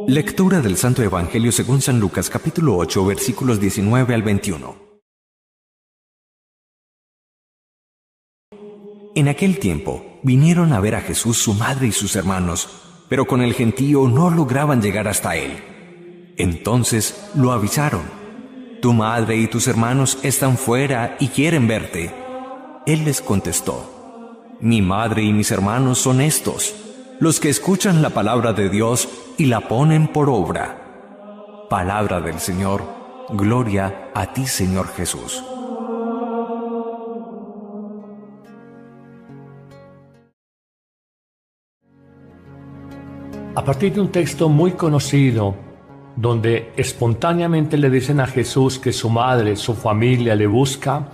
Lectura del Santo Evangelio según San Lucas, capítulo 8, versículos 19 al 21. En aquel tiempo, vinieron a ver a Jesús su madre y sus hermanos, pero con el gentío no lograban llegar hasta él. Entonces lo avisaron: «Tu madre y tus hermanos están fuera y quieren verte». Él les contestó: «Mi madre y mis hermanos son estos, los que escuchan la palabra de Dios y la ponen por obra». Palabra del Señor. Gloria a ti, Señor Jesús. A partir de un texto muy conocido, donde espontáneamente le dicen a Jesús que su madre, su familia le busca,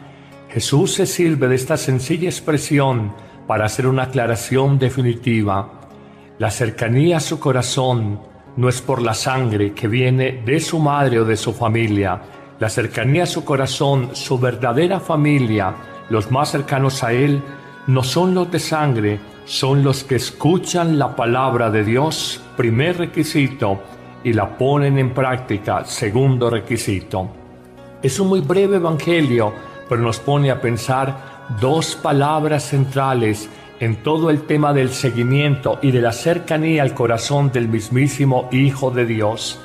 Jesús se sirve de esta sencilla expresión para hacer una aclaración definitiva. La cercanía a su corazón no es por la sangre que viene de su madre o de su familia. La cercanía a su corazón, su verdadera familia, los más cercanos a él, no son los de sangre, son los que escuchan la palabra de Dios, primer requisito, y la ponen en práctica, segundo requisito. Es un muy breve evangelio, pero nos pone a pensar dos palabras centrales en todo el tema del seguimiento y de la cercanía al corazón del mismísimo Hijo de Dios.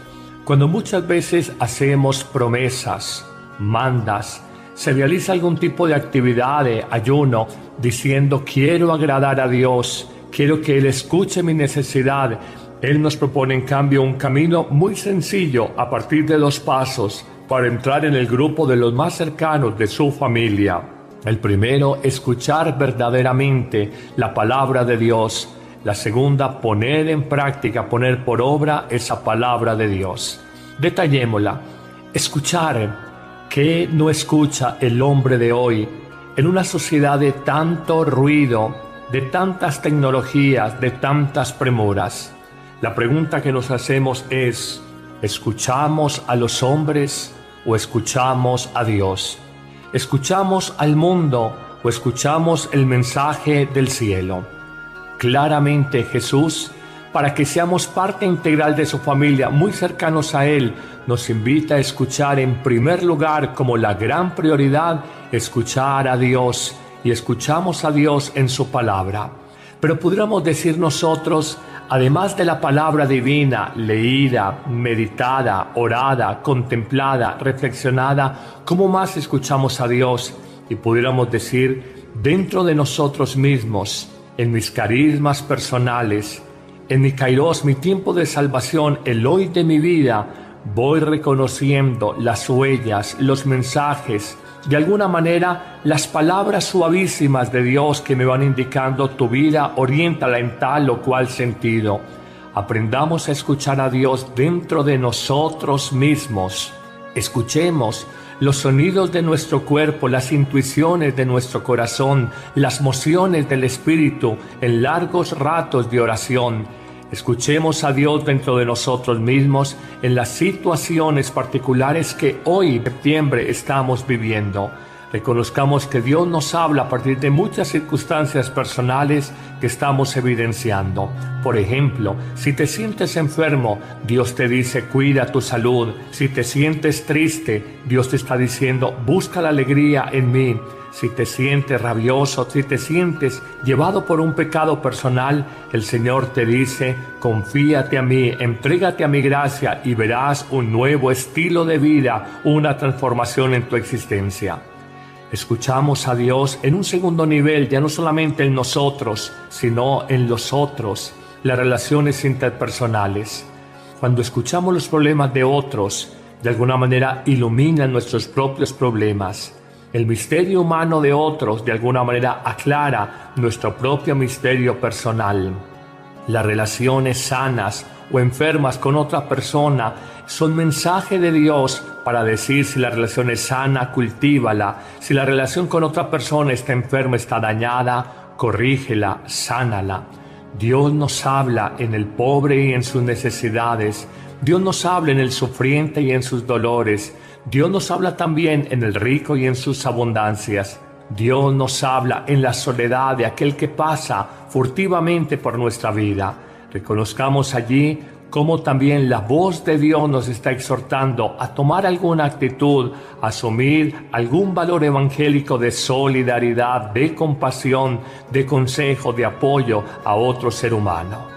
Cuando muchas veces hacemos promesas, mandas, se realiza algún tipo de actividad de ayuno, diciendo quiero agradar a Dios, quiero que Él escuche mi necesidad. Él nos propone en cambio un camino muy sencillo a partir de 2 pasos para entrar en el grupo de los más cercanos de su familia. El primero, escuchar verdaderamente la palabra de Dios. La segunda, poner en práctica, poner por obra esa palabra de Dios. Detallémosla. Escuchar. ¿Qué no escucha el hombre de hoy en una sociedad de tanto ruido, de tantas tecnologías, de tantas premuras? La pregunta que nos hacemos es: ¿escuchamos a los hombres o escuchamos a Dios? ¿Escuchamos al mundo o escuchamos el mensaje del cielo? Claramente Jesús, para que seamos parte integral de su familia, muy cercanos a Él, nos invita a escuchar en primer lugar, como la gran prioridad, escuchar a Dios, y escuchamos a Dios en su palabra. Pero pudiéramos decir nosotros, además de la palabra divina, leída, meditada, orada, contemplada, reflexionada, ¿cómo más escuchamos a Dios? Y pudiéramos decir, dentro de nosotros mismos, en mis carismas personales, en mi kairos, mi tiempo de salvación, el hoy de mi vida, voy reconociendo las huellas, los mensajes, de alguna manera las palabras suavísimas de Dios que me van indicando tu vida, oriéntala en tal o cual sentido. Aprendamos a escuchar a Dios dentro de nosotros mismos. Escuchemos los sonidos de nuestro cuerpo, las intuiciones de nuestro corazón, las mociones del espíritu en largos ratos de oración. Escuchemos a Dios dentro de nosotros mismos en las situaciones particulares que hoy, en septiembre, estamos viviendo. Reconozcamos que Dios nos habla a partir de muchas circunstancias personales que estamos evidenciando. Por ejemplo, si te sientes enfermo, Dios te dice, cuida tu salud. Si te sientes triste, Dios te está diciendo, busca la alegría en mí. Si te sientes rabioso, si te sientes llevado por un pecado personal, el Señor te dice, confíate a mí, entrégate a mi gracia y verás un nuevo estilo de vida, una transformación en tu existencia. Escuchamos a Dios en un segundo nivel, ya no solamente en nosotros, sino en los otros, las relaciones interpersonales. Cuando escuchamos los problemas de otros, de alguna manera iluminan nuestros propios problemas. El misterio humano de otros, de alguna manera, aclara nuestro propio misterio personal. Las relaciones sanas o enfermas con otra persona son mensaje de Dios para decir si la relación es sana, cultívala. Si la relación con otra persona está enferma, está dañada, corrígela, sánala. Dios nos habla en el pobre y en sus necesidades. Dios nos habla en el sufriente y en sus dolores. Dios nos habla también en el rico y en sus abundancias. Dios nos habla en la soledad de aquel que pasa furtivamente por nuestra vida. Reconozcamos allí cómo también la voz de Dios nos está exhortando a tomar alguna actitud, a asumir algún valor evangélico de solidaridad, de compasión, de consejo, de apoyo a otro ser humano.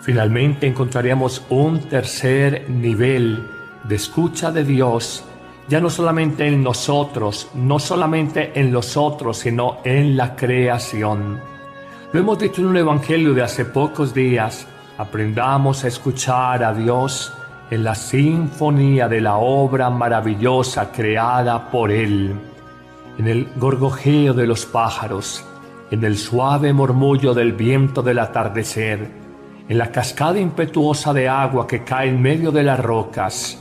Finalmente encontraríamos un tercer nivel de escucha de Dios, ya no solamente en nosotros, no solamente en los otros, sino en la creación. Lo hemos dicho en un evangelio de hace pocos días: aprendamos a escuchar a Dios en la sinfonía de la obra maravillosa creada por Él, en el gorgojeo de los pájaros, en el suave murmullo del viento del atardecer, en la cascada impetuosa de agua que cae en medio de las rocas,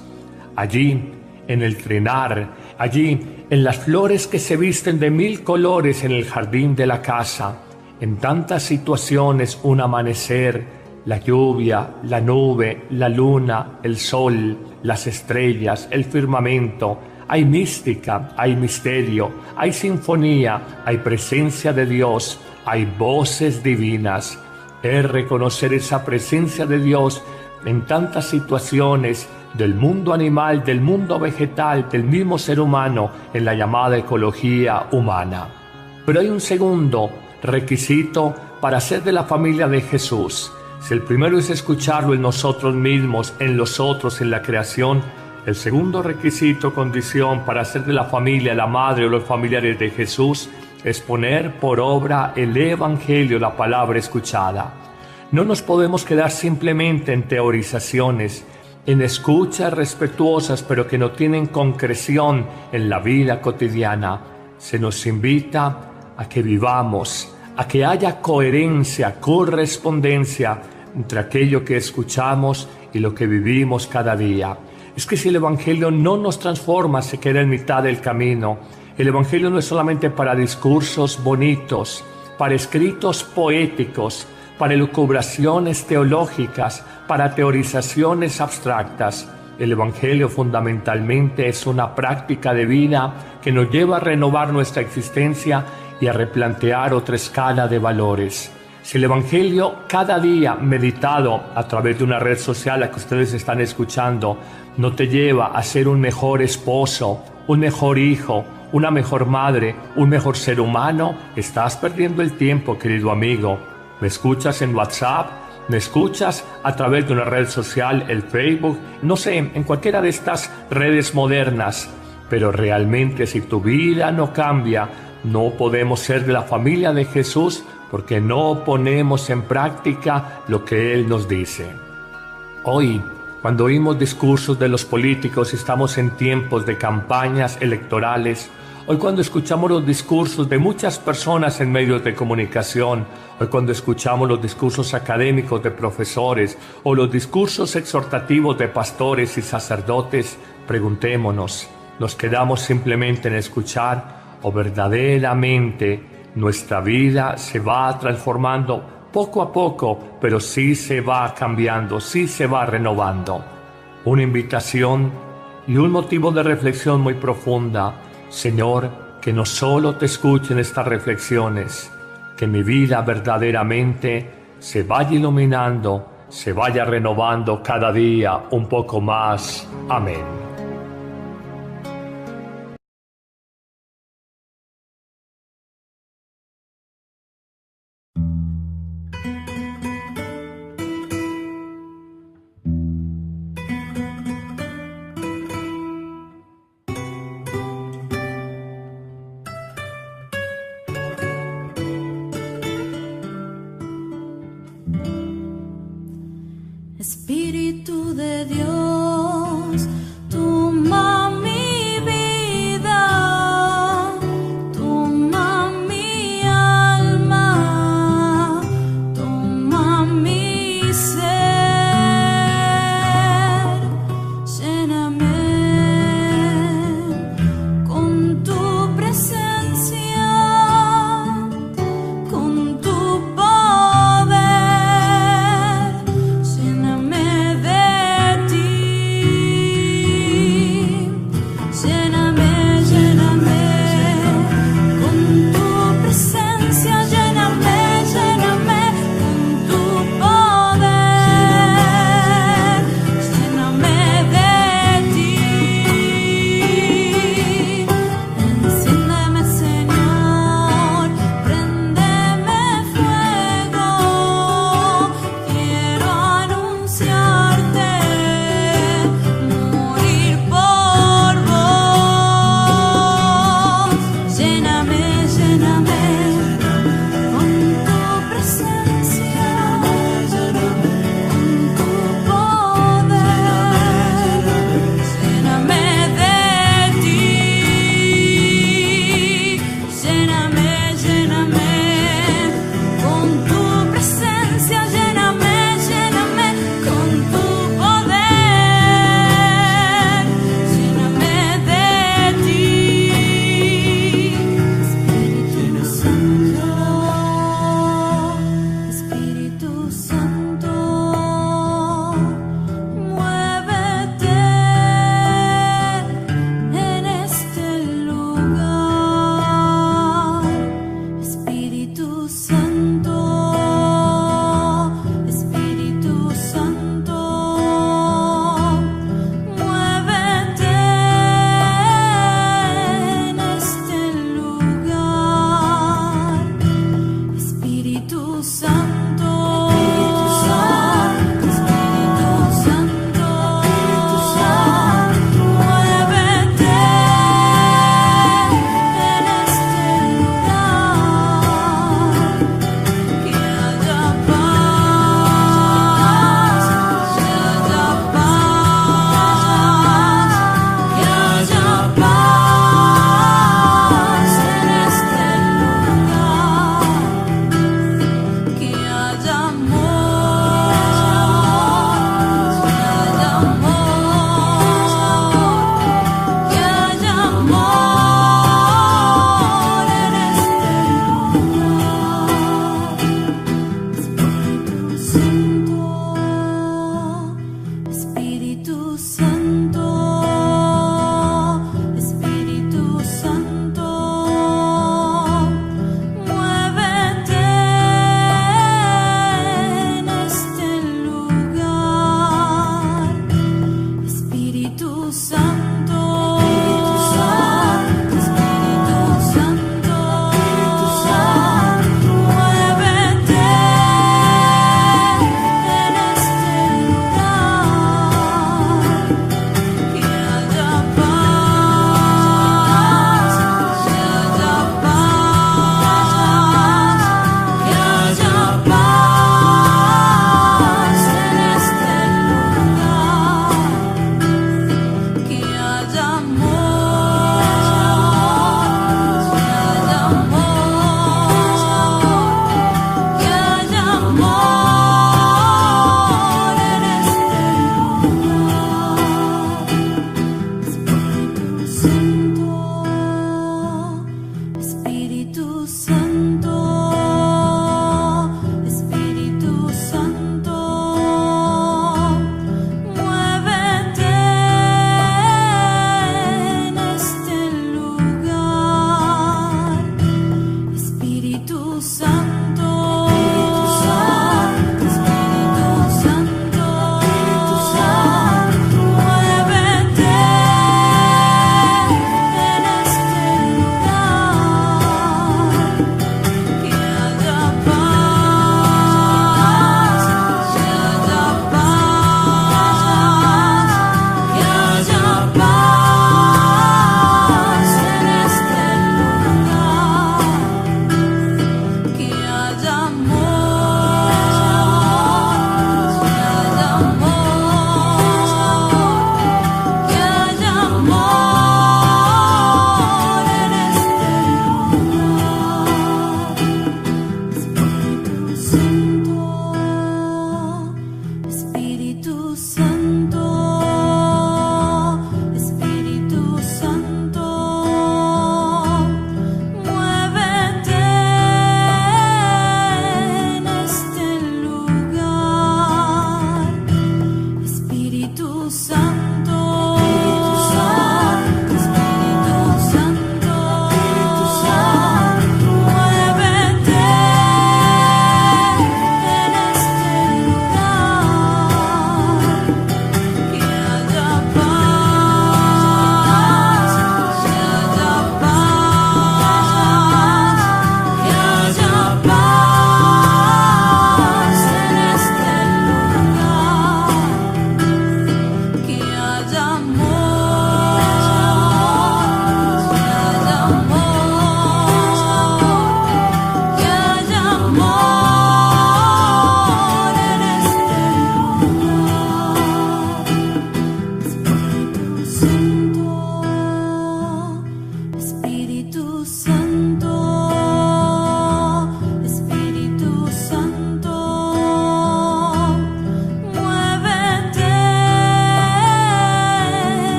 allí en el trinar, allí en las flores que se visten de 1000 colores en el jardín de la casa, en tantas situaciones, un amanecer, la lluvia, la nube, la luna, el sol, las estrellas, el firmamento. Hay mística, hay misterio, hay sinfonía, hay presencia de Dios, hay voces divinas. Es reconocer esa presencia de Dios en tantas situaciones del mundo animal, del mundo vegetal, del mismo ser humano, en la llamada ecología humana. Pero hay un segundo requisito para ser de la familia de Jesús. Si el primero es escucharlo en nosotros mismos, en los otros, en la creación, el segundo requisito, condición para ser de la familia, la madre o los familiares de Jesús, es poner por obra el Evangelio, la palabra escuchada. No nos podemos quedar simplemente en teorizaciones, en escuchas respetuosas pero que no tienen concreción en la vida cotidiana. Se nos invita a que vivamos, a que haya coherencia, correspondencia entre aquello que escuchamos y lo que vivimos cada día. Es que si el Evangelio no nos transforma, se queda en mitad del camino. El Evangelio no es solamente para discursos bonitos, para escritos poéticos, para elucubraciones teológicas, para teorizaciones abstractas. El Evangelio fundamentalmente es una práctica de vida que nos lleva a renovar nuestra existencia y a replantear otra escala de valores. Si el Evangelio cada día meditado a través de una red social a que ustedes están escuchando no te lleva a ser un mejor esposo, un mejor hijo, una mejor madre, un mejor ser humano, estás perdiendo el tiempo, querido amigo. ¿Me escuchas en WhatsApp? ¿Me escuchas a través de una red social, el Facebook? No sé, en cualquiera de estas redes modernas. Pero realmente si tu vida no cambia, no podemos ser de la familia de Jesús porque no ponemos en práctica lo que Él nos dice. Hoy, cuando oímos discursos de los políticos, estamos en tiempos de campañas electorales. Hoy cuando escuchamos los discursos de muchas personas en medios de comunicación, hoy cuando escuchamos los discursos académicos de profesores o los discursos exhortativos de pastores y sacerdotes, preguntémonos, ¿nos quedamos simplemente en escuchar o verdaderamente nuestra vida se va transformando poco a poco, pero sí se va cambiando, sí se va renovando? Una invitación y un motivo de reflexión muy profunda. Señor, que no solo te escuchen estas reflexiones, que mi vida verdaderamente se vaya iluminando, se vaya renovando cada día un poco más. Amén. Espíritu de Dios, toma mi vida, toma mi alma, toma mi ser, lléname con tu presencia, con tu poder. Lléname de ti.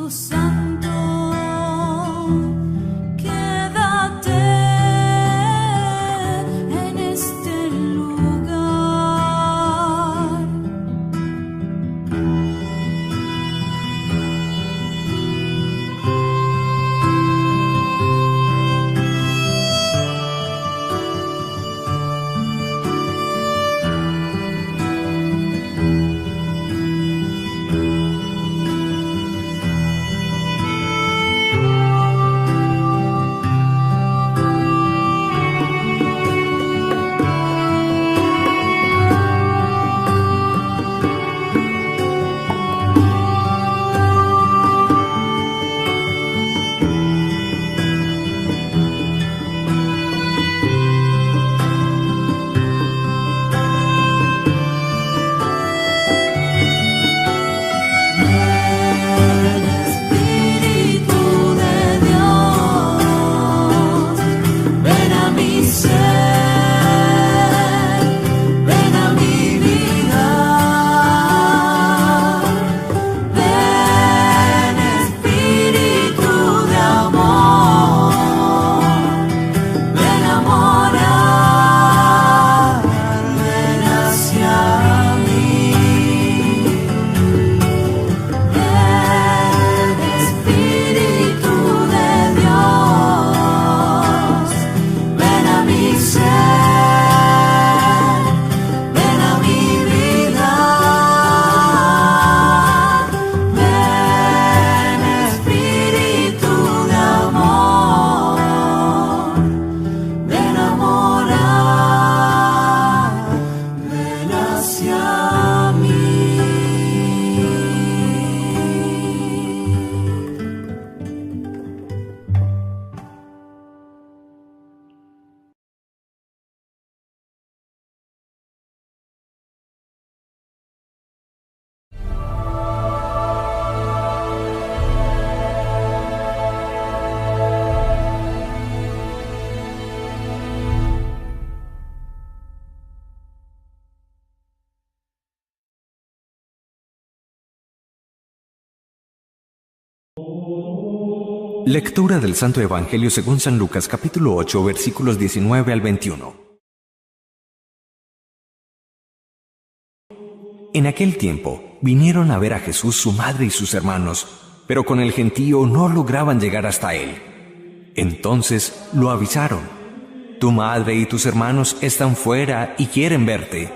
Santo, quédate en este lugar. Lectura del Santo Evangelio según San Lucas, capítulo 8, versículos 19 al 21. En aquel tiempo vinieron a ver a Jesús su madre y sus hermanos, pero con el gentío no lograban llegar hasta él. Entonces lo avisaron: tu madre y tus hermanos están fuera y quieren verte.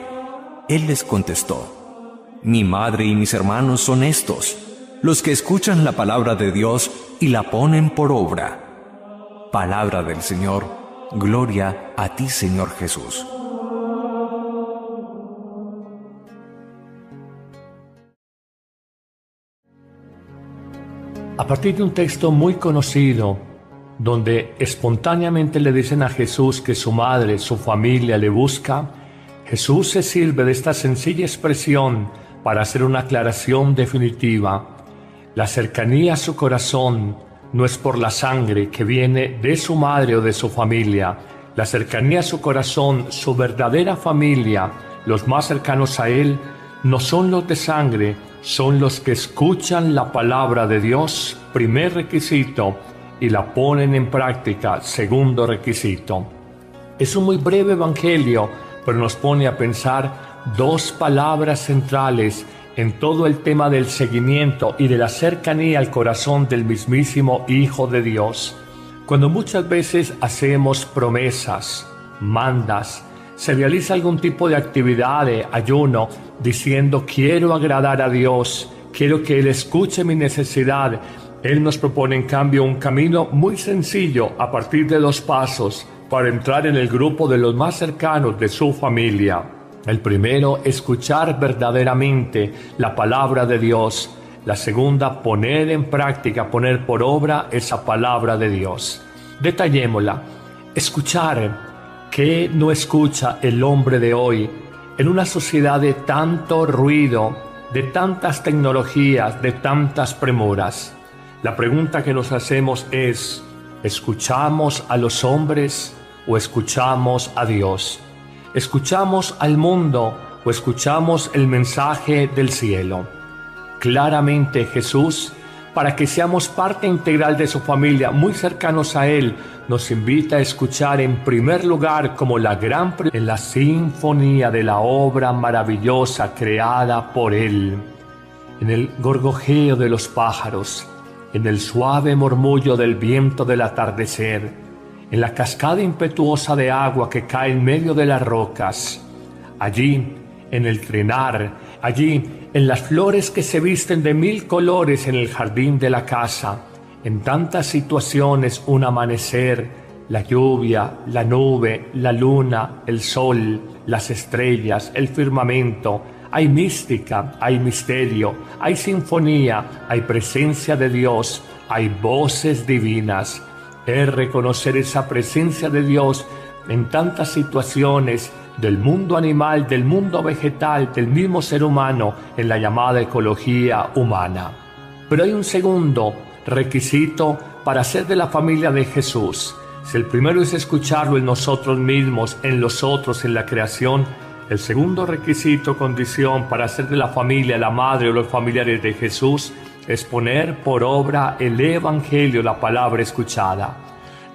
Él les contestó: mi madre y mis hermanos son estos, los que escuchan la palabra de Dios y la ponen por obra. Palabra del Señor. Gloria a ti, Señor Jesús. A partir de un texto muy conocido, donde espontáneamente le dicen a Jesús que su madre, su familia le busca, Jesús se sirve de esta sencilla expresión para hacer una aclaración definitiva. La cercanía a su corazón no es por la sangre que viene de su madre o de su familia. La cercanía a su corazón, su verdadera familia, los más cercanos a él, no son los de sangre, son los que escuchan la palabra de Dios, primer requisito, y la ponen en práctica, segundo requisito. Es un muy breve evangelio, pero nos pone a pensar dos palabras centrales en todo el tema del seguimiento y de la cercanía al corazón del mismísimo Hijo de Dios. Cuando muchas veces hacemos promesas, mandas, se realiza algún tipo de actividad de ayuno, diciendo quiero agradar a Dios, quiero que Él escuche mi necesidad. Él nos propone en cambio un camino muy sencillo a partir de 2 pasos para entrar en el grupo de los más cercanos de su familia. El primero, escuchar verdaderamente la palabra de Dios. La segunda, poner en práctica, poner por obra esa palabra de Dios. Detallémosla. Escuchar. ¿Qué no escucha el hombre de hoy en una sociedad de tanto ruido, de tantas tecnologías, de tantas premuras? La pregunta que nos hacemos es: ¿escuchamos a los hombres o escuchamos a Dios? ¿Escuchamos al mundo o escuchamos el mensaje del cielo? Claramente Jesús para que seamos parte integral de su familia, muy cercanos a Él, nos invita a escuchar en primer lugar como en la sinfonía de la obra maravillosa creada por Él, en el gorgojeo de los pájaros, en el suave murmullo del viento del atardecer, en la cascada impetuosa de agua que cae en medio de las rocas, allí en el trinar, allí en las flores que se visten de 1000 colores en el jardín de la casa, en tantas situaciones, un amanecer, la lluvia, la nube, la luna, el sol, las estrellas, el firmamento. Hay mística, hay misterio, hay sinfonía, hay presencia de Dios, hay voces divinas. Es reconocer esa presencia de Dios en tantas situaciones del mundo animal, del mundo vegetal, del mismo ser humano, en la llamada ecología humana. Pero hay un segundo requisito para ser de la familia de Jesús. Si el primero es escucharlo en nosotros mismos, en los otros, en la creación, el segundo requisito, condición para ser de la familia, la madre o los familiares de Jesús, es poner por obra el Evangelio, la palabra escuchada.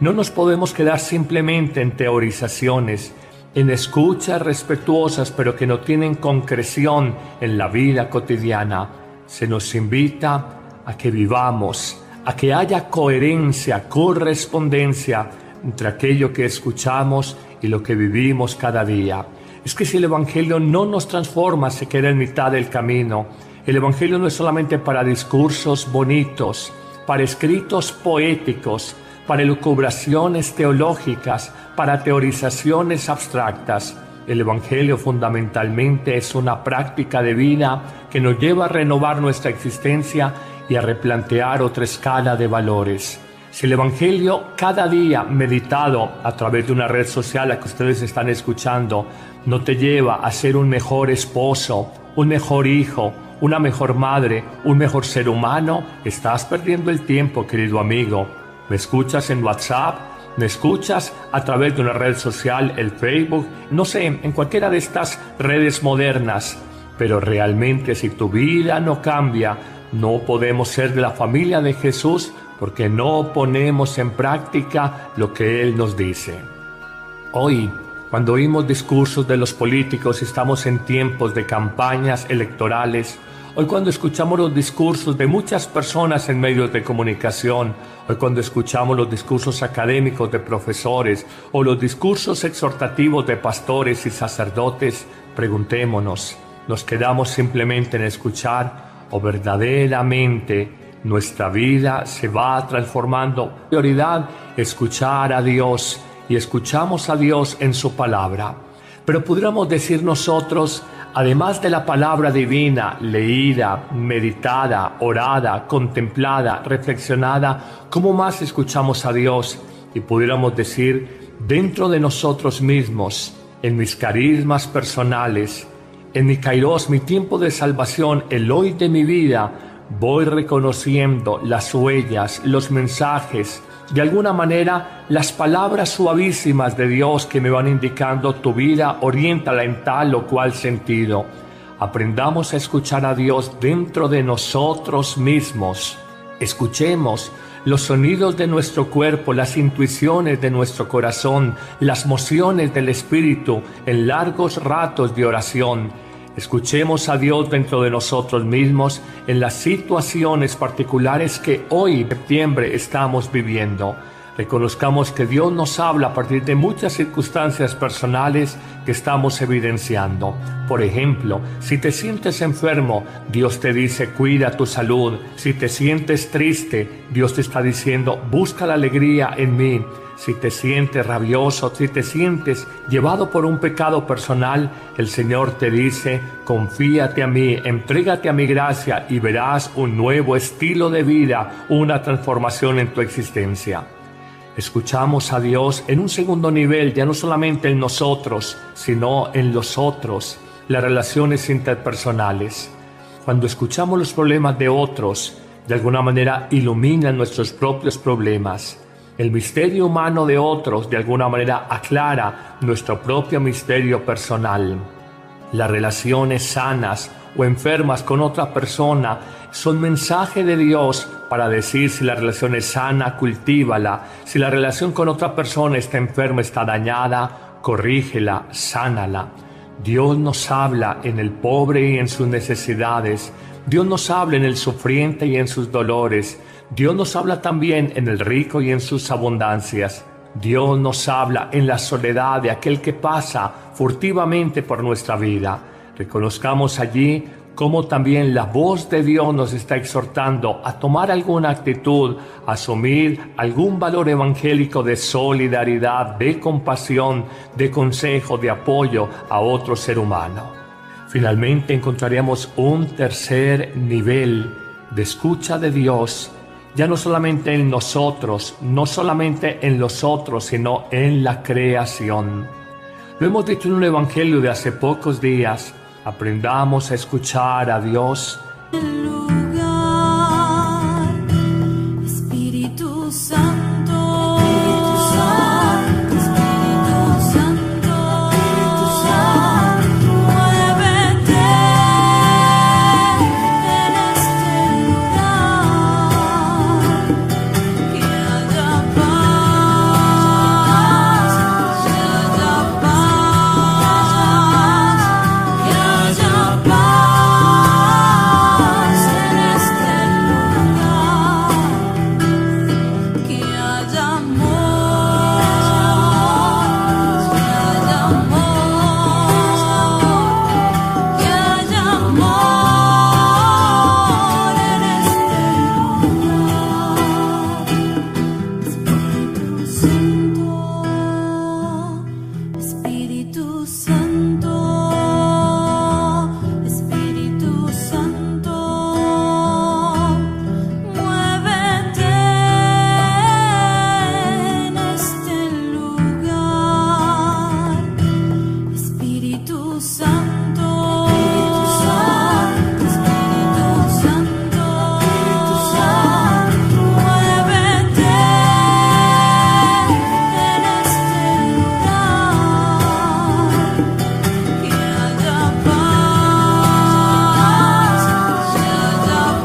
No nos podemos quedar simplemente en teorizaciones, en escuchas respetuosas pero que no tienen concreción en la vida cotidiana. Se nos invita a que vivamos, a que haya coherencia, correspondencia entre aquello que escuchamos y lo que vivimos cada día. Es que si el Evangelio no nos transforma, se queda en mitad del camino. El Evangelio no es solamente para discursos bonitos, para escritos poéticos, para elucubraciones teológicas, para teorizaciones abstractas. El Evangelio fundamentalmente es una práctica de vida que nos lleva a renovar nuestra existencia y a replantear otra escala de valores. Si el Evangelio cada día meditado a través de una red social a que ustedes están escuchando no te lleva a ser un mejor esposo, un mejor hijo, una mejor madre, un mejor ser humano, estás perdiendo el tiempo, querido amigo. ¿Me escuchas en WhatsApp? ¿Me escuchas a través de una red social, el Facebook? No sé, en cualquiera de estas redes modernas. Pero realmente si tu vida no cambia, no podemos ser de la familia de Jesús porque no ponemos en práctica lo que Él nos dice. Hoy, cuando oímos discursos de los políticos, estamos en tiempos de campañas electorales. Hoy cuando escuchamos los discursos de muchas personas en medios de comunicación, hoy cuando escuchamos los discursos académicos de profesores o los discursos exhortativos de pastores y sacerdotes, preguntémonos, ¿nos quedamos simplemente en escuchar o verdaderamente nuestra vida se va transformando? Prioridad, escuchar a Dios, y escuchamos a Dios en su palabra. Pero pudiéramos decir nosotros, además de la palabra divina, leída, meditada, orada, contemplada, reflexionada, ¿cómo más escuchamos a Dios? Y pudiéramos decir, dentro de nosotros mismos, en mis carismas personales, en mi kairos, mi tiempo de salvación, el hoy de mi vida, voy reconociendo las huellas, los mensajes, de alguna manera las palabras suavísimas de Dios que me van indicando tu vida, oriéntala en tal o cual sentido. Aprendamos a escuchar a Dios dentro de nosotros mismos. Escuchemos los sonidos de nuestro cuerpo, las intuiciones de nuestro corazón, las mociones del espíritu en largos ratos de oración. Escuchemos a Dios dentro de nosotros mismos en las situaciones particulares que hoy, en septiembre, estamos viviendo. Reconozcamos que Dios nos habla a partir de muchas circunstancias personales que estamos evidenciando. Por ejemplo, si te sientes enfermo, Dios te dice, cuida tu salud. Si te sientes triste, Dios te está diciendo, busca la alegría en mí. Si te sientes rabioso, si te sientes llevado por un pecado personal, el Señor te dice, confíate a mí, entrégate a mi gracia y verás un nuevo estilo de vida, una transformación en tu existencia. Escuchamos a Dios en un segundo nivel, ya no solamente en nosotros, sino en los otros, las relaciones interpersonales. Cuando escuchamos los problemas de otros, de alguna manera iluminan nuestros propios problemas. El misterio humano de otros de alguna manera aclara nuestro propio misterio personal. Las relaciones sanas o enfermas con otra persona son mensaje de Dios para decir si la relación es sana, cultívala. Si la relación con otra persona está enferma, está dañada, corrígela, sánala. Dios nos habla en el pobre y en sus necesidades. Dios nos habla en el sufriente y en sus dolores. Dios nos habla también en el rico y en sus abundancias. Dios nos habla en la soledad de aquel que pasa furtivamente por nuestra vida. Reconozcamos allí cómo también la voz de Dios nos está exhortando a tomar alguna actitud, a asumir algún valor evangélico de solidaridad, de compasión, de consejo, de apoyo a otro ser humano. Finalmente encontraríamos un tercer nivel de escucha de Dios, ya no solamente en nosotros, no solamente en los otros, sino en la creación. Lo hemos dicho en un evangelio de hace pocos días. Aprendamos a escuchar a Dios. Espíritu Santo, muévete en este lugar, que haya paz, que haya paz en este lugar, que haya amor, que haya amor en este lugar. Espíritu Santo, Espíritu Santo, muévete en este lugar. Espíritu Santo, Espíritu Santo, muévete en este lugar,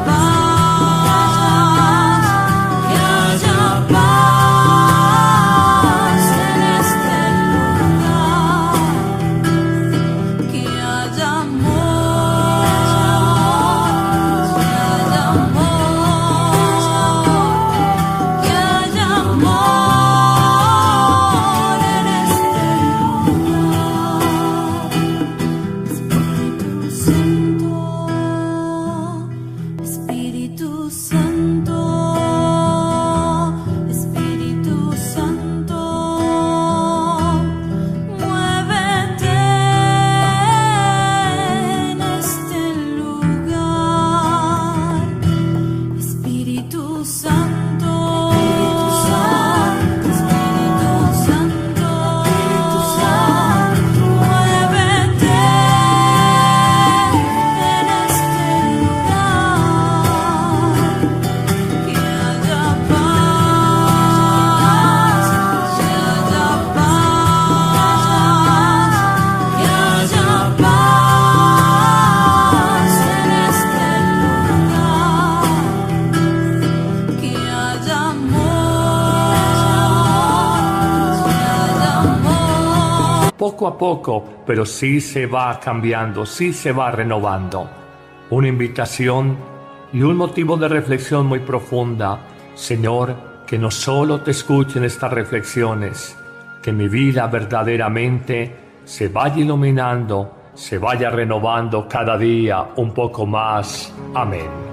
que haya paz, que haya paz en este lugar, que haya amor en este lugar. Espíritu Santo, Espíritu Santo, muévete en este lugar. Espíritu Santo, Espíritu Santo, muévete en este lugar, que haya paz, que haya paz en este lugar, que haya amor. Poco a poco, pero sí se va cambiando, sí se va renovando. Una invitación y un motivo de reflexión muy profunda. Señor, que no solo te escuchen estas reflexiones, que mi vida verdaderamente se vaya iluminando, se vaya renovando cada día un poco más. Amén.